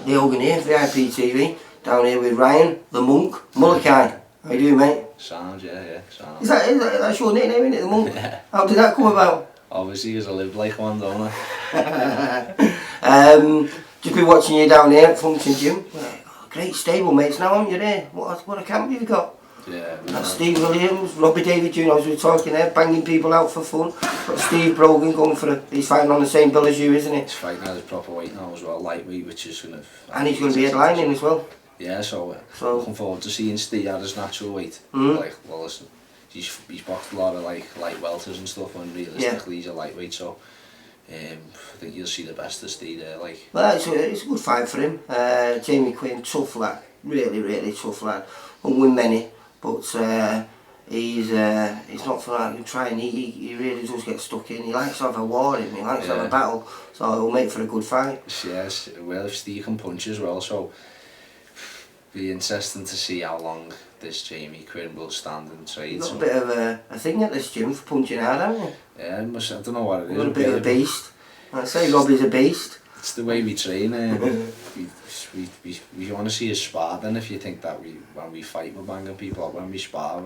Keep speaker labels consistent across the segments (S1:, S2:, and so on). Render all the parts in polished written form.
S1: the Hogan here, VIPtv, down here with Ryan, the Monk, Mulcahy. How you doing, mate?
S2: Sound, yeah, sound.
S1: Is that's your nickname, isn't it, the Monk? Yeah. How did that come about?
S2: Obviously, because I lived like one, don't
S1: I? Just been watching you down here at Function Gym. Great stable mates now, aren't you there? What a camp you've got.
S2: Yeah.
S1: That's Steve Williams, Robbie David Jr. as we were talking there, banging people out for fun. Got Steve Brogan going for he's fighting on the same bill as you, isn't he?
S2: He's fighting at his proper weight now as well, lightweight, which is gonna.
S1: And he's going to be headlining as well.
S2: Yeah, so looking forward to seeing Steve at his natural weight. Like, well, listen, he's boxed a lot of like light welters and stuff, and realistically he's a lightweight, so. I think you'll see the best of Steve there. Like.
S1: Well, it's a good fight for him. Jamie Quinn, tough lad, really tough lad. Won't win many, but he's not for that trying. He really does get stuck in. He likes to have a war in him. He likes to have a battle, so it'll make for a good fight.
S2: Yes, well, if Steve can punch as well, so be interesting to see how long this Jamie Quinn will stand and trade.
S1: You've got a bit of a thing at this gym for punching hard, haven't you?
S2: Yeah, I don't know what it is.
S1: A bit of a beast. I say Robbie's a beast.
S2: It's the way we train. We want to see us spar. Then if you think that when we fight we're banging people up, when we spar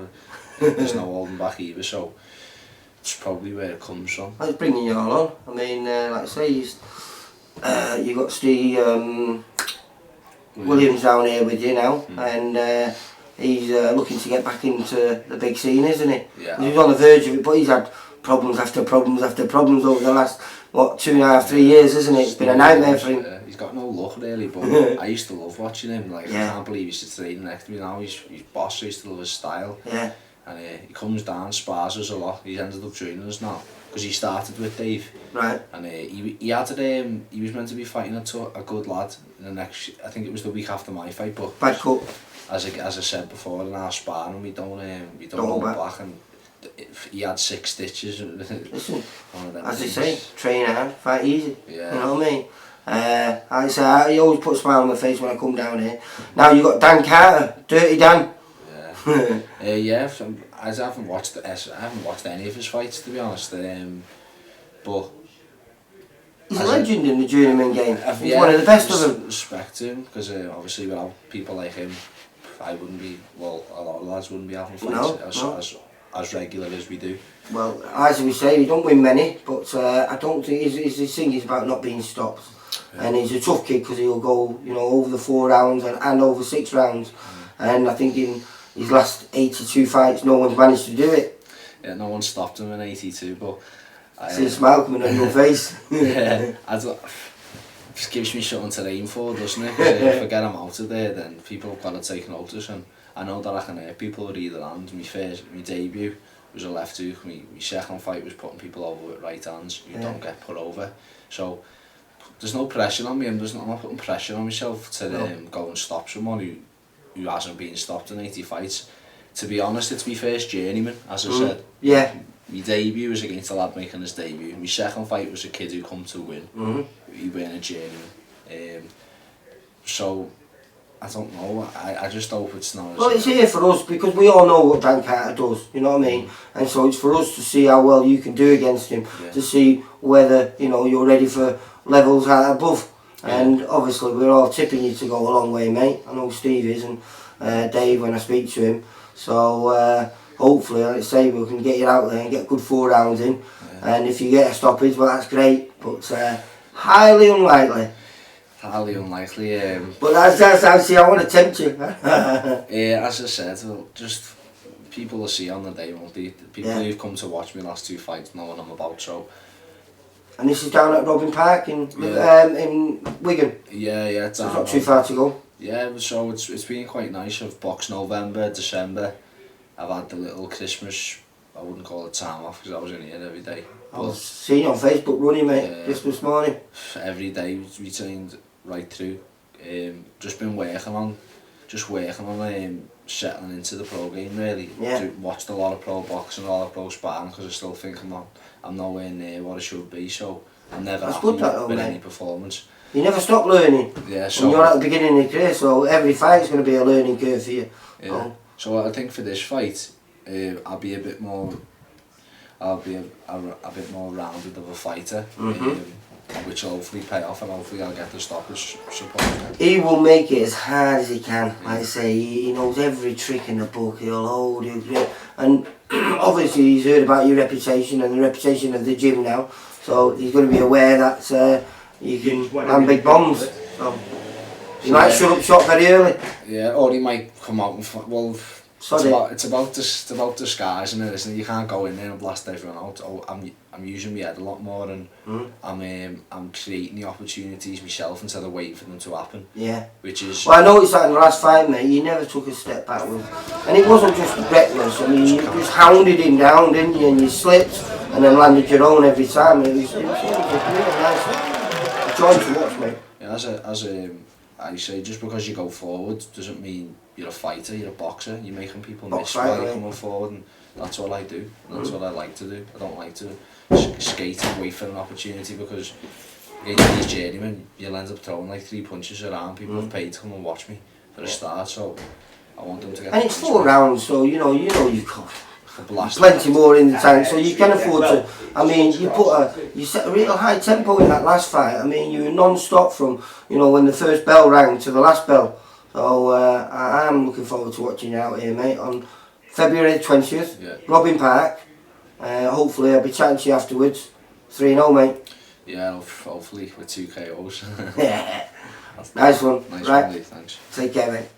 S2: there's no holding back either. So it's probably where it comes from.
S1: I was bringing you all on. I mean, like I say, you got Steve Williams down here with you now, and he's looking to get back into the big scene, isn't he?
S2: Yeah.
S1: He was on the verge of it, but he's had problems after problems after problems over the last 2.5, 3 years, isn't it? It's been a nightmare for him.
S2: He's got no luck really, but I used to love watching him. Like I can't believe he's sits training next to me now. He's boss. I used to love his style.
S1: Yeah.
S2: And he comes down, spars us a lot. He's ended up training us now because he started with Dave.
S1: Right.
S2: And he had he was meant to be fighting a good lad in the next. I think it was the week after my fight, but
S1: bad cut.
S2: As I said before, in our sparring we don't hold back, and he had 6 stitches.
S1: Listen, as they say, train hard, fight easy.
S2: Yeah.
S1: You know what I mean? I say, you always put a smile on my face when I come down here. Now you got Dan Carr, Dirty Dan.
S2: Yeah. Yeah. I haven't watched any of his fights, to be honest. But
S1: he's a legend in the journeyman game. He's one of the best of them.
S2: Respect to him, because obviously without people like him, I wouldn't be. Well, a lot of lads wouldn't be having fights as regular as we do.
S1: Well, as we say, he don't win many, but I don't think his thing is about not being stopped. Yeah. And he's a tough kid because he'll go, over the 4 rounds and over 6 rounds. And I think in his last 82 fights, no one's managed to do it.
S2: Yeah, no one stopped him in 82, but
S1: see a smile coming on your face.
S2: Yeah, just gives me something to aim for, doesn't it? If I get him out of there, then people have got to take notice, and I know that I can hurt people with either hand. My debut was a left hook. My second fight was putting people over with right hands. You don't get put over, so there's no pressure on me. I'm not putting pressure on myself to go and stop someone who hasn't been stopped in 80 fights. To be honest, it's my first journeyman, as I said.
S1: Yeah.
S2: My debut was against a lad making his debut. My second fight was a kid who come to win. He weren't a journeyman. So I don't know. I just hope it's not.
S1: Well, it's here for us because we all know what Dan Carter does. You know what I mean? And so it's for us to see how well you can do against him, to see whether you're ready for levels above. And obviously we're all tipping you to go a long way, mate. I know Steve is, and Dave when I speak to him. So hopefully, like I say, we can get you out there and get good 4 rounds in. And if you get a stoppage, well, that's great. But highly unlikely.
S2: Highly unlikely.
S1: But that's I want to tempt you.
S2: Yeah, as I said, just people will see on the day, won't they? The people who've come to watch me last 2 fights know what I'm about. So. And
S1: this is down at Robin Park in Wigan.
S2: Yeah, it's
S1: not too far to go.
S2: Yeah, so it's been quite nice. I've boxed November, December. I've had the little Christmas, I wouldn't call it time off because I was in here every day.
S1: I was seeing you on Facebook running, mate, Christmas morning.
S2: Every day we trained right through. Just been working on settling into the pro game really. Watched a lot of pro boxing, a lot of pro sparring because I still think I'm nowhere near what I should be, so I'm never happy with any performance.
S1: You never stop learning.
S2: Yeah, so
S1: and you're at the beginning of your career, so every fight's going to be a learning curve for you.
S2: Yeah. So I think for this fight, I'll be a bit more rounded of a fighter. which will hopefully pay off, and hopefully I'll get the stoppage support.
S1: He will make it as hard as he can. Like I say, he knows every trick in the book. He'll hold, and obviously he's heard about your reputation and the reputation of the gym now. So he's going to be aware that you can land big bombs. So he might shut up shop very early.
S2: Yeah, or he might come out and well.
S1: Sorry.
S2: It's about disguising it, isn't it? You can't go in there and blast everyone out. Oh, I'm using my head a lot more, and I'm creating the opportunities myself instead of waiting for them to happen.
S1: Yeah.
S2: Which is.
S1: Well, I noticed that in the last fight, mate. You never took a step backwards, and it wasn't just reckless. I mean, you just hounded him down, didn't you? And you slipped, and then landed your own every time. It was really nice. Joy to watch, mate.
S2: Yeah, I say, just because you go forward doesn't mean you're a fighter, you're a boxer. You're making people miss while you're coming forward, and that's what I do. That's what I like to do. I don't like to skate and wait for an opportunity, because against these journeymen, you'll end up throwing like 3 punches around. People have paid to come and watch me for a start, so I want them to get.
S1: And it's 4 rounds, so you know you've got
S2: blast
S1: plenty more in the tank, so you can afford to. I mean, you set a real high tempo in that last fight. I mean, you were non-stop from when the first bell rang to the last bell. So I am looking forward to watching you out here, mate, on February 20th, Robin Park. Hopefully I'll be chatting to you afterwards. 3-0, mate.
S2: Yeah, hopefully with 2 KOs.
S1: Yeah. Nice one.
S2: Nice
S1: right.
S2: one, Lee, thanks.
S1: Take care, mate.